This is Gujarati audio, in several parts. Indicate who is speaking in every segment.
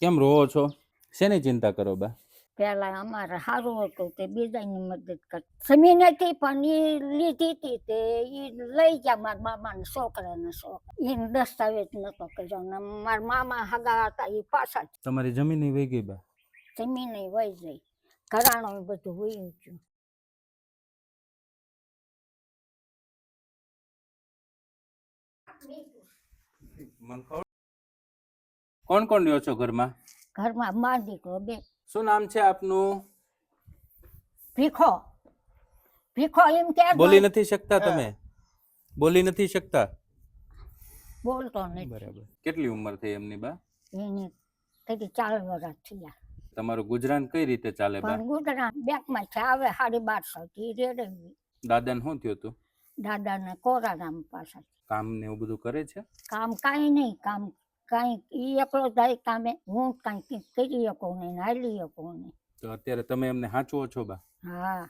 Speaker 1: કેમ રોવો છો? શેની ચિંતા કરો બા?
Speaker 2: પેલા અમારે સારું હતું તે બીજાની મદદ કર જમીન હતી પણ એ લીધી હતી તે એ લઈ ગયા મારા મામાના છોકરાને એને દસ્તાવેજ નતો કર્યો ને મારા મામા હગા હતા એ પાછા
Speaker 1: તમારી જમીન વહી ગઈ બા?
Speaker 2: જમીન વહી જઈ ઘરાણો બધું વહી ગયું.
Speaker 1: કોણ કોણ રહ્યો છો ઘરમાં?
Speaker 2: ઘરમાં મા દીકરો બે.
Speaker 1: શું નામ છે આપનું?
Speaker 2: ભીખો ભીખો એમ કે
Speaker 1: બોલી નથી શકતા તમે? બોલી નથી શકતા?
Speaker 2: બોલતો નથી.
Speaker 1: બરાબર. કેટલી ઉંમર થઈ એમની બા?
Speaker 2: એની કદી 4 વર્ષ થયા.
Speaker 1: તમારું ગુજરાન કઈ રીતે ચાલે બા?
Speaker 2: પણ ગુજરાત બેંકમાં છે આવે 1250 થી રેડવી.
Speaker 1: દાદાને શું થયું હતું?
Speaker 2: દાદાને કોરાનામ પાછા.
Speaker 1: કામ ને એવું બધું કરે છે?
Speaker 2: કામ કાંઈ નહીં, કામ કાંઈ ઈ એકલો જાય કામે, હું કાંઈ કરી શકું નહીં, હાલી શકું નહીં.
Speaker 1: તો અત્યારે તમે એમને સાચવો છો બા?
Speaker 2: હા,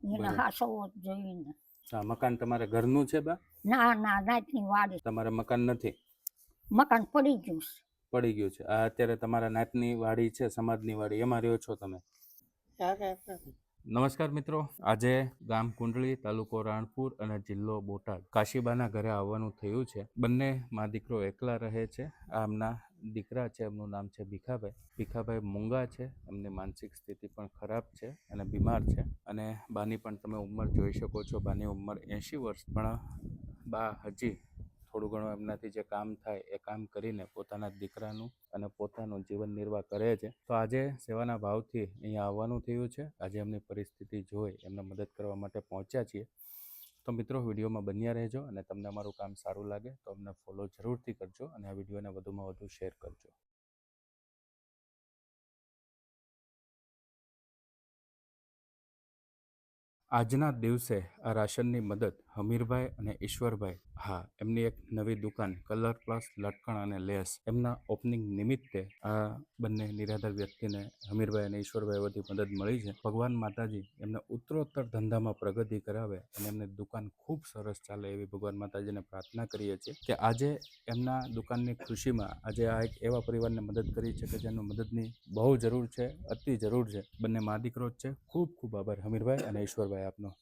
Speaker 2: એને
Speaker 1: બરાબર.
Speaker 2: હાચવવો જ જોઈએ ને.
Speaker 1: આ મકાન તમારે ઘરનું છે બા?
Speaker 2: ના ના, નાતની વાડી.
Speaker 1: તમારે મકાન નથી?
Speaker 2: મકાન પડી ગયું છે.
Speaker 1: પડી ગયું છે. આ અત્યારે તમારા નાતની વાડી છે, સમાજની વાડી, એમાં રહ્યો છો તમે? નમસ્કાર મિત્રો, આજે ગામ કુંડળી, તાલુકો રાણપુર અને જિલ્લો બોટાદ કાશીબાના ઘરે આવવાનું થયું છે. બંને મા દીકરો એકલા રહે છે. આ એમના દીકરા છે, એમનું નામ છે ભીખાભાઈ. ભીખાભાઈ મૂંગા છે, એમની માનસિક સ્થિતિ પણ ખરાબ છે અને બીમાર છે. અને બાની પણ તમે ઉંમર જોઈ શકો છો, બાની ઉંમર 80 વર્ષ. પણ બા હજી થોડું ઘણું એમનાથી જે કામ થાય એ કામ કરીને પોતાના દીકરાનું અને પોતાનું જીવન નિર્વાહ કરે છે. તો આજે સેવાના ભાવથી અહીંયા આવવાનું થયું છે. આજે એમની પરિસ્થિતિ જોઈ એમને મદદ કરવા માટે પહોંચ્યા છીએ. તો મિત્રો, વિડીયોમાં બન્યા રહેજો અને તમને અમારું કામ સારું લાગે તો અમને ફોલો જરૂરથી કરજો અને આ વિડીયોને વધુમાં વધુ શેર કરજો. આજના દિવસે આ રાશનની મદદ હમીરભાઈ અને ઈશ્વરભાઈ, હા, એમની એક નવી દુકાન કલર પ્લસ લટકણ અને લેસ, એમના ઓપનિંગ નિમિત્તે આ બંને નિરાધાર વ્યક્તિને હમીરભાઈ અને ઈશ્વરભાઈ વતી મદદ મળી છે. ભગવાન માતાજી એમને ઉત્તરોત્તર ધંધામાં પ્રગતિ કરાવે અને એમની દુકાન ખૂબ સરસ ચાલે એવી ભગવાન માતાજીને પ્રાર્થના કરીએ છીએ કે આજે એમના દુકાનની ખુશીમાં આજે આ એક એવા પરિવારને મદદ કરી છે કે જેનું મદદની બહુ જરૂર છે, અતિ જરૂર છે. બંને મા દીકરો જ છે. ખૂબ ખૂબ આભાર હમીરભાઈ અને ઈશ્વરભાઈ આપનો.